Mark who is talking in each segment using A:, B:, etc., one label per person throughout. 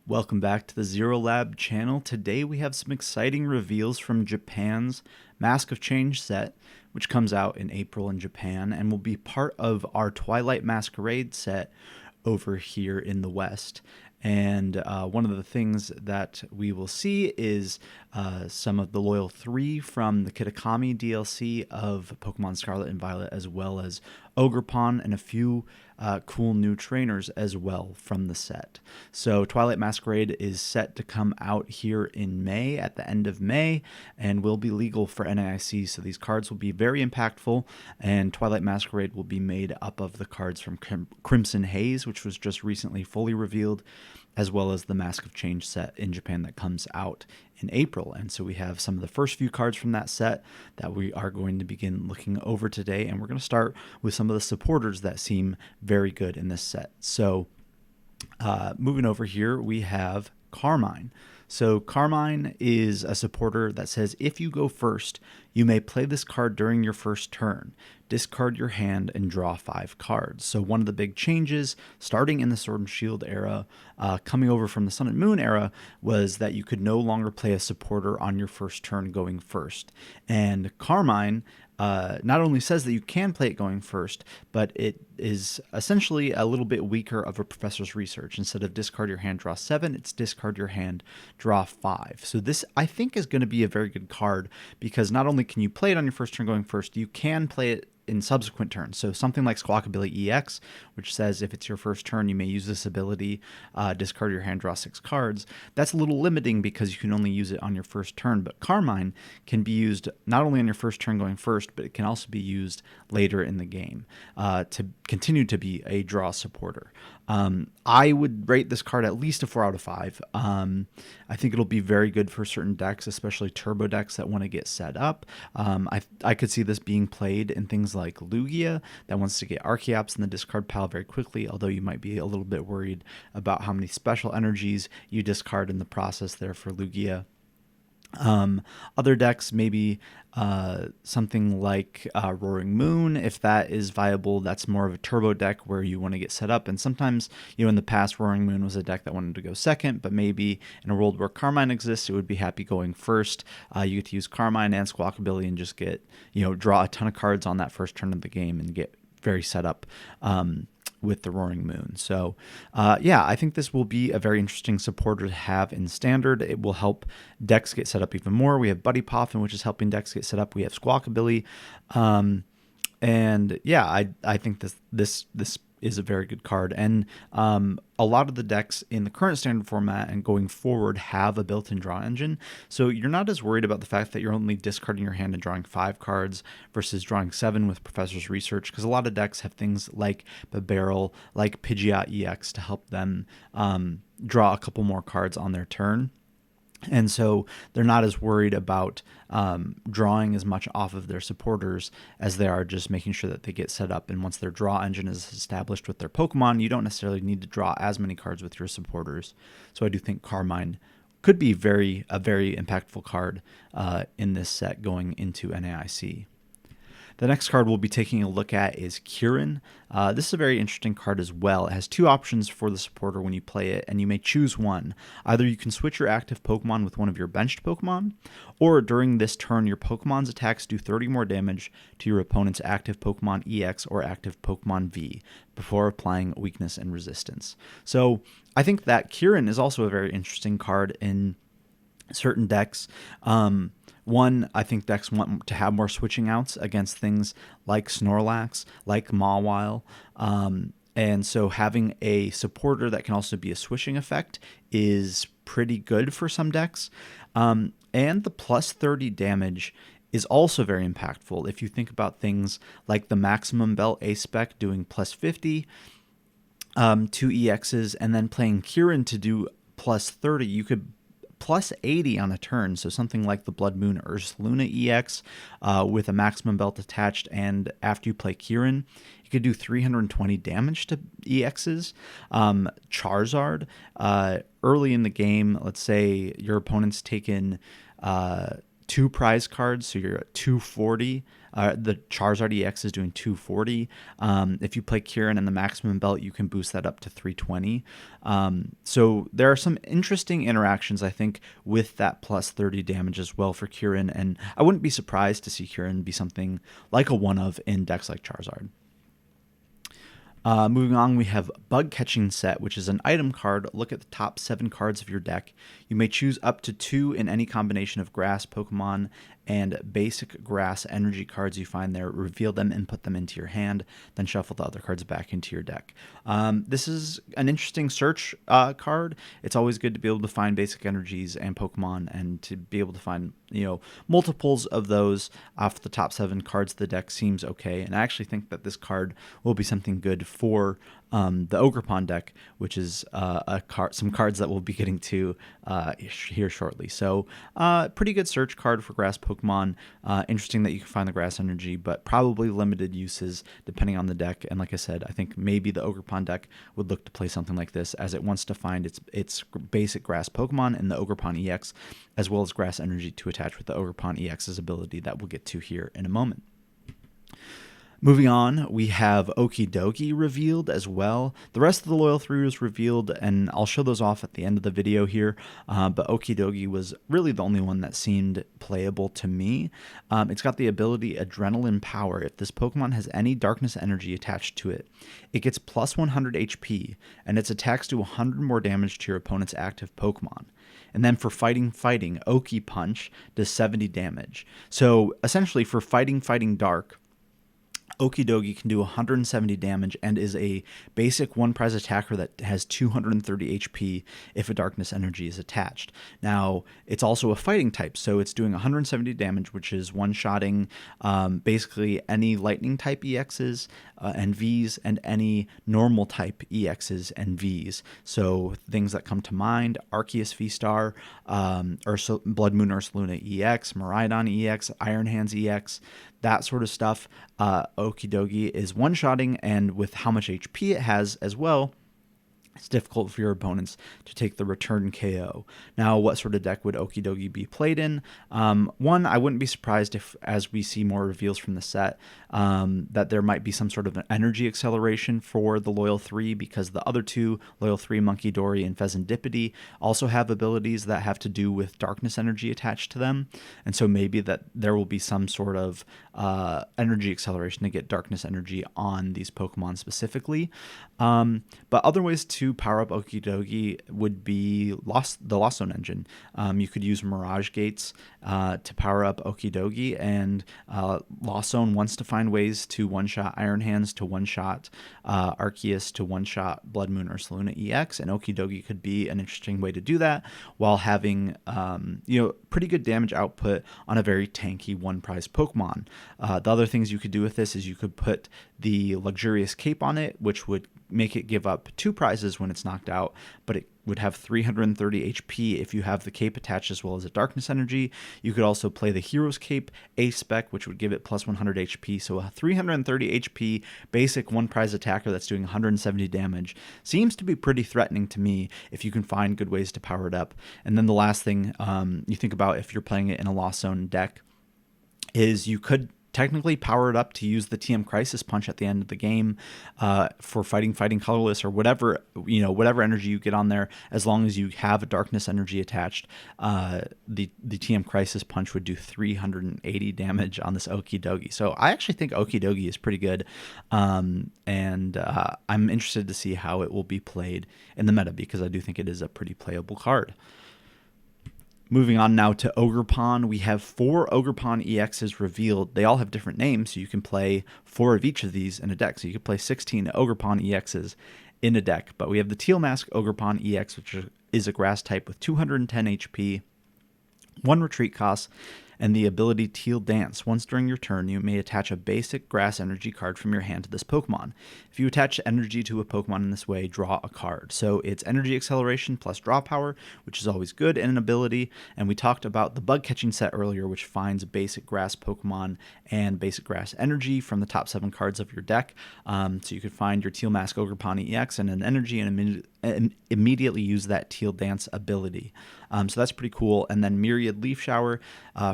A: Welcome back to the Zero Lab channel. Today we have some exciting reveals from Japan's Mask of Change set, which comes out in April in Japan and will be part of our Twilight Masquerade set over here in the West. And one of the things that we will see is some of the Loyal 3 from the Kitakami DLC of Pokemon Scarlet and Violet, as well as Ogerpon and a few cool new trainers as well from the set. So Twilight Masquerade is set to come out here in May, at the end of May, and will be legal for NAIC. So these cards will be very impactful, and Twilight Masquerade will be made up of the cards from Crimson Haze, which was just recently fully revealed, as well as the Mask of Change set in Japan that comes out in April. And so we have some of the first few cards from that set that we are going to begin looking over today, and we're going to start with some of the supporters that seem very good in this set. So moving over here, we have Carmine. So Carmine is a supporter that says if you go first, you may play this card during your first turn, discard your hand, and draw 5 cards. So one of the big changes starting in the Sword and Shield era, coming over from the Sun and Moon era, was that you could no longer play a supporter on your first turn going first. And Carmine not only says that you can play it going first, but it is essentially a little bit weaker of a Professor's Research. Instead of discard your hand, draw 7, it's discard your hand, draw 5. So this, I think, is going to be a very good card, because not only can you play it on your first turn going first, you can play it in subsequent turns. So something like Squawkabilly EX, which says if it's your first turn, you may use this ability, discard your hand, draw 6 cards. That's a little limiting because you can only use it on your first turn. But Carmine can be used not only on your first turn going first, but it can also be used later in the game to continue to be a draw supporter. I would rate this card at least a 4 out of 5. I think it'll be very good for certain decks, especially turbo decks that want to get set up. I could see this being played in things like Lugia that wants to get Archeops in the discard pile very quickly, although you might be a little bit worried about how many special energies you discard in the process there for Lugia. Other decks, maybe something like Roaring Moon, if that is viable. That's more of a turbo deck where you want to get set up. And sometimes, in the past, Roaring Moon was a deck that wanted to go second, but maybe in a world where Carmine exists, it would be happy going first. You get to use Carmine and Squawkabilly and just get, draw a ton of cards on that first turn of the game and get very set up with the Roaring Moon. So I think this will be a very interesting supporter to have in Standard. It will help decks get set up even more. We have Buddy Poffin, which is helping decks get set up. We have Squawkabilly. I think this is a very good card. And a lot of the decks in the current Standard format and going forward have a built-in draw engine. So you're not as worried about the fact that you're only discarding your hand and drawing 5 cards versus drawing 7 with Professor's Research, because a lot of decks have things like Barrel, like Pidgeot EX to help them draw a couple more cards on their turn. And so they're not as worried about drawing as much off of their supporters as they are just making sure that they get set up. And once their draw engine is established with their Pokemon, you don't necessarily need to draw as many cards with your supporters. So I do think Carmine could be a very impactful card in this set going into NAIC. The next card we'll be taking a look at is Kieran. This is a very interesting card as well. It has 2 options for the supporter when you play it, and you may choose one. Either you can switch your active Pokemon with one of your benched Pokemon, or during this turn, your Pokemon's attacks do 30 more damage to your opponent's active Pokemon EX or active Pokemon V before applying weakness and resistance. So I think that Kieran is also a very interesting card in certain decks. One, I think decks want to have more switching outs against things like Snorlax, like Mawile. And so having a supporter that can also be a switching effect is pretty good for some decks. And the plus 30 damage is also very impactful. If you think about things like the Maximum Belt A-Spec doing plus 50 to EXs, and then playing Kieran to do plus 30, you could plus 80 on a turn. So something like the Blood Moon Ursaluna EX with a Maximum Belt attached, and after you play Kieran, you could do 320 damage to EXs. Charizard, early in the game, let's say your opponent's taken 2 prize cards, so you're at 240 The Charizard EX is doing 240. If you play Kieran and the maximum belt, you can boost that up to 320. So there are some interesting interactions, I think, with that plus 30 damage as well for Kieran, and I wouldn't be surprised to see Kieran be something like a one-of in decks like Charizard. Moving on, we have Bug Catching Set, which is an item card. Look at the top 7 cards of your deck. You may choose up to 2 in any combination of grass Pokemon and basic grass energy cards you find there. Reveal them and put them into your hand, then shuffle the other cards back into your deck. This is an interesting search card. It's always good to be able to find basic energies and Pokemon, and to be able to find multiples of those off the top 7 cards of the deck seems okay. And I actually think that this card will be something good for the Ogerpon deck, which is some cards that we'll be getting to here shortly. So pretty good search card for grass Pokemon. Interesting that you can find the grass energy, but probably limited uses depending on the deck. And like I said, I think maybe the Ogerpon deck would look to play something like this, as it wants to find its basic grass Pokemon in the Ogerpon EX, as well as grass energy to attach with the Ogerpon EX's ability that we'll get to here in a moment. Moving on, we have Okidogi revealed as well. The rest of the Loyal 3 was revealed, and I'll show those off at the end of the video here, but Okidogi was really the only one that seemed playable to me. It's got the ability Adrenaline Power. If this Pokemon has any darkness energy attached to it, it gets plus 100 HP, and its attacks do 100 more damage to your opponent's active Pokemon. And then for Fighting, Oki Punch does 70 damage. So essentially for Fighting Dark, Okidogi can do 170 damage and is a basic one-prize attacker that has 230 HP if a darkness energy is attached. Now, it's also a fighting type, so it's doing 170 damage, which is one-shotting basically any lightning type EXs and Vs, and any normal type EXs and Vs. So things that come to mind: Arceus V-Star, Blood Moon Ursaluna EX, Miraidon EX, Iron Hands EX, that sort of stuff. Okidogi is one-shotting, and with how much HP it has as well, it's difficult for your opponents to take the return KO. Now, what sort of deck would Okidogi be played in? One, I wouldn't be surprised if, as we see more reveals from the set, that there might be some sort of an energy acceleration for the Loyal 3, because the other two, Loyal 3, Munkidori, and Pheasantipede, also have abilities that have to do with darkness energy attached to them. And so maybe that there will be some sort of energy acceleration to get darkness energy on these Pokemon specifically. But other ways to power up Okidogi would be the Lost Zone engine. You could use Mirage Gates to power up Okidogi, and Lost Zone wants to find ways to one-shot Iron Hands, to one-shot Arceus, to one-shot Blood Moon Ursaluna EX, and Okidogi could be an interesting way to do that while having pretty good damage output on a very tanky one-prize Pokemon. The other things you could do with this is you could put the Luxurious Cape on it, which would make it give up 2 prizes when it's knocked out, but it would have 330 HP if you have the cape attached as well as a darkness energy. You could also play the Hero's Cape A-Spec, which would give it plus 100 HP. So a 330 HP basic one-prize attacker that's doing 170 damage seems to be pretty threatening to me if you can find good ways to power it up. And then the last thing you think about if you're playing it in a Lost Zone deck is you could technically power it up to use the TM Crisis Punch at the end of the game for fighting colorless, or whatever energy you get on there. As long as you have a darkness energy attached, the TM Crisis Punch would do 380 damage on this Okidogi. So I actually think Okidogi is pretty good, and I'm interested to see how it will be played in the meta, because I do think it is a pretty playable card. Moving on now to Ogerpon, we have 4 Ogerpon EXs revealed. They all have different names, so you can play 4 of each of these in a deck. So you could play 16 Ogerpon EXs in a deck. But we have the Teal Mask Ogerpon EX, which is a grass type with 210 HP, 1 retreat cost, and the ability Teal Dance. Once during your turn, you may attach a basic grass energy card from your hand to this Pokemon. If you attach energy to a Pokemon in this way, draw a card. So it's energy acceleration plus draw power, which is always good in an ability. And we talked about the Bug Catching set earlier, which finds basic grass Pokemon and basic grass energy from the top 7 cards of your deck. So you could find your Teal Mask Ogerpon EX and an energy and immediately use that Teal Dance ability. So that's pretty cool. And then Myriad Leaf Shower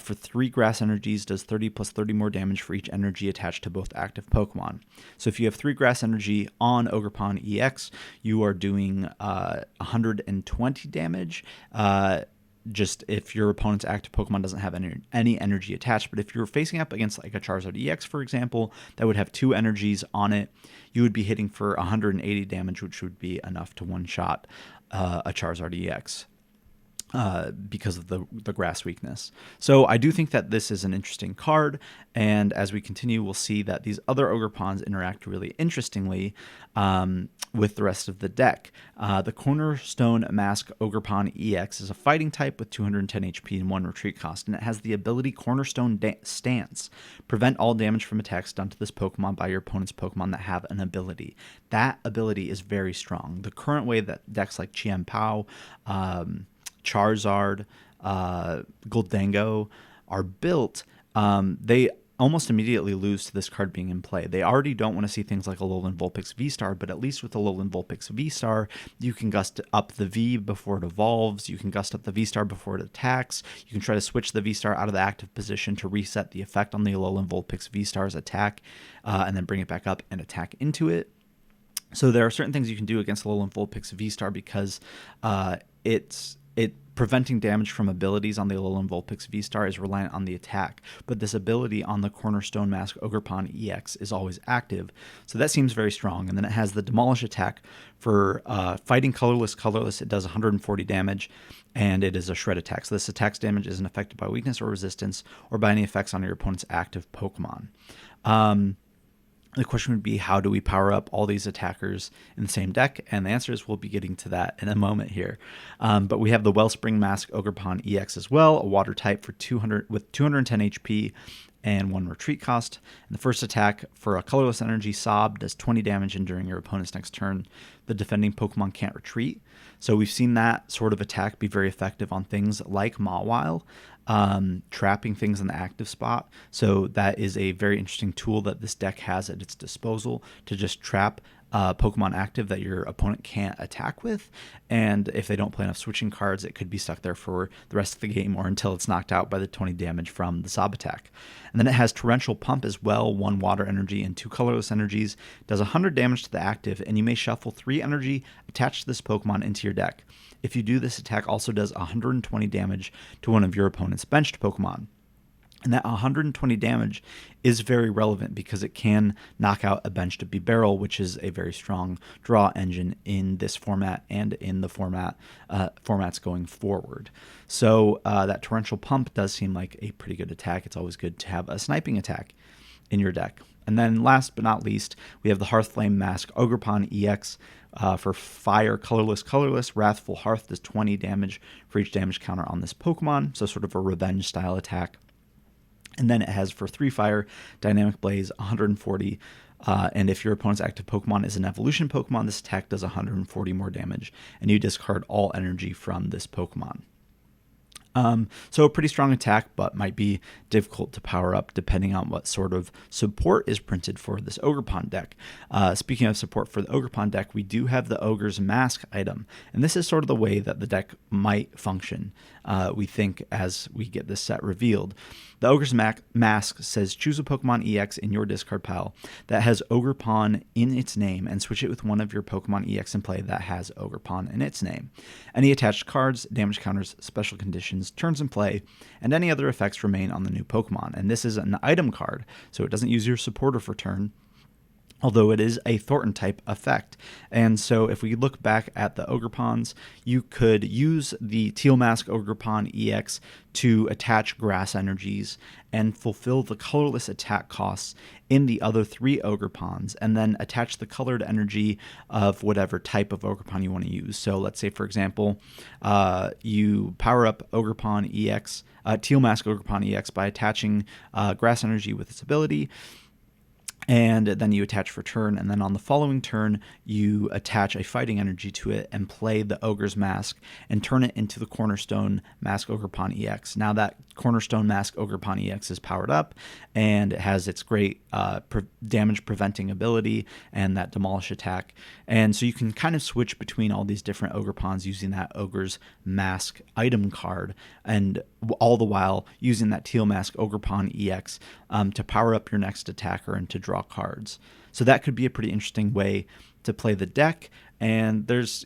A: for 3 grass energies, does 30 plus 30 more damage for each energy attached to both active Pokemon. So if you have 3 grass energy on Ogerpon EX, you are doing 120 damage. Just if your opponent's active Pokemon doesn't have any energy attached. But if you're facing up against like a Charizard EX, for example, that would have 2 energies on it, you would be hitting for 180 damage, which would be enough to one-shot a Charizard EX. Because of the grass weakness. So I do think that this is an interesting card, and as we continue, we'll see that these other Ogerpons interact really interestingly with the rest of the deck. The Cornerstone Mask Ogerpon EX is a fighting type with 210 HP and 1 retreat cost, and it has the ability Cornerstone Stance. Prevent all damage from attacks done to this Pokemon by your opponent's Pokemon that have an ability. That ability is very strong. The current way that decks like Chien-Pao, Charizard, Goldango are built, they almost immediately lose to this card being in play. They already don't want to see things like Alolan Vulpix V-Star, but at least with Alolan Vulpix V-Star, you can gust up the V before it evolves, you can gust up the V-Star before it attacks, you can try to switch the V-Star out of the active position to reset the effect on the Alolan Vulpix V-Star's attack, and then bring it back up and attack into it. So there are certain things you can do against Alolan Vulpix V-Star because preventing damage from abilities on the Alolan Vulpix V-Star is reliant on the attack, but this ability on the Cornerstone Mask Ogerpon EX is always active, so that seems very strong. And then it has the Demolish attack for fighting colorless. It does 140 damage, and it is a shred attack. So this attack's damage isn't affected by weakness or resistance or by any effects on your opponent's active Pokemon. The question would be, how do we power up all these attackers in the same deck? And the answer is we'll be getting to that in a moment here. But we have the Wellspring Mask Ogerpon EX as well, a water type for 210 HP and 1 retreat cost. And the first attack for a colorless energy, Sob, does 20 damage, and during your opponent's next turn, the defending Pokemon can't retreat. So we've seen that sort of attack be very effective on things like Mawile, trapping things in the active spot. So that is a very interesting tool that this deck has at its disposal to just trap Pokemon active that your opponent can't attack with, and if they don't play enough switching cards, it could be stuck there for the rest of the game or until it's knocked out by the 20 damage from the Sob attack. And then it has Torrential Pump as well, 1 water energy and 2 colorless energies, does 100 damage to the active, and you may shuffle 3 energy attached to this Pokemon into your deck. If you do, this attack also does 120 damage to one of your opponent's benched Pokemon. And that 120 damage is very relevant because it can knock out a benched Bibarel, which is a very strong draw engine in this format and in the formats going forward. So that Torrential Pump does seem like a pretty good attack. It's always good to have a sniping attack in your deck. And then last but not least, we have the Hearthflame Mask Ogerpon EX for Fire, colorless. Wrathful Hearth does 20 damage for each damage counter on this Pokemon, so sort of a revenge style attack. And then it has for 3 fire, Dynamic Blaze, 140. And if your opponent's active Pokemon is an evolution Pokemon, this attack does 140 more damage. And you discard all energy from this Pokemon. So a pretty strong attack, but might be difficult to power up depending on what sort of support is printed for this Ogerpon deck. Speaking of support for the Ogerpon deck, we do have the Ogre's Mask item, and this is sort of the way that the deck might function, we think, as we get this set revealed. The Ogre's Mask says choose a Pokemon EX in your discard pile that has Ogerpon in its name and switch it with one of your Pokemon EX in play that has Ogerpon in its name. Any attached cards, damage counters, special conditions, turns in play, and any other effects remain on the new Pokemon. And this is an item card, so it doesn't use your supporter for turn, although it is a Thornton type effect. And so if we look back at the Ogerpons, you could use the Teal Mask Ogerpon EX to attach grass energies and fulfill the colorless attack costs in the other 3 Ogerpons, and then attach the colored energy of whatever type of Ogerpon you want to use. So let's say, for example, you power up Ogerpon EX, Teal Mask Ogerpon EX by attaching grass energy with its ability. and then you attach for turn, and then on the following turn you attach a fighting energy to it and play the Ogre's Mask and turn it into the Cornerstone Mask Ogerpon EX. Now that Cornerstone Mask Ogerpon EX is powered up, and it has its great damage preventing ability and that demolish attack, and so you can kind of switch between all these different Ogerpons using that Ogre's Mask item card, and all the while using that Teal Mask Ogerpon EX to power up your next attacker and to draw cards. So that could be a pretty interesting way to play the deck. And there's,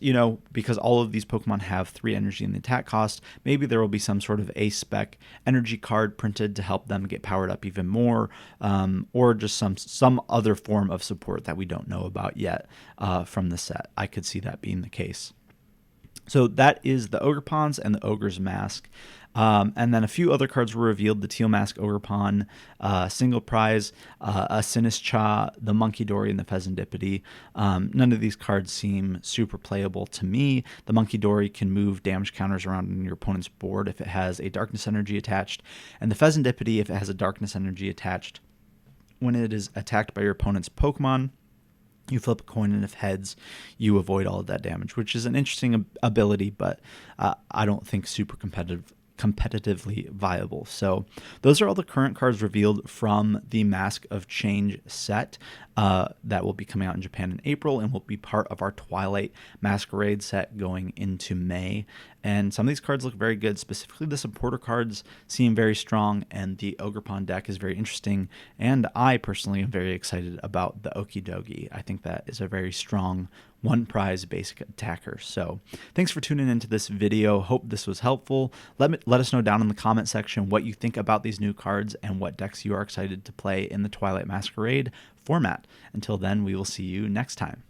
A: because all of these Pokemon have 3 energy in the attack cost, maybe there will be some sort of A-spec energy card printed to help them get powered up even more, or just some other form of support that we don't know about yet from the set. I could see that being the case. So that is the Ogerpons and the Ogre's Mask. And then a few other cards were revealed: the Teal Mask Ogerpon, Single Prize, a Sinistcha, the Monkey Dory, and the Pheasantipede. None of these cards seem super playable to me. The Monkey Dory can move damage counters around on your opponent's board if it has a Darkness Energy attached, and the Pheasantipede, if it has a Darkness Energy attached, when it is attacked by your opponent's Pokemon, you flip a coin, and if heads, you avoid all of that damage, which is an interesting ability, but I don't think super competitively viable. So those are all the current cards revealed from the Mask of Change set that will be coming out in Japan in April and will be part of our Twilight Masquerade set going into May. And some of these cards look very good. Specifically, the supporter cards seem very strong, and the Ogerpon deck is very interesting. And I personally am very excited about the Okidogi. I think that is a very strong one prize basic attacker. So thanks for tuning into this video. Hope this was helpful. Let us know down in the comment section what you think about these new cards and what decks you are excited to play in the Twilight Masquerade format. Until then, we will see you next time.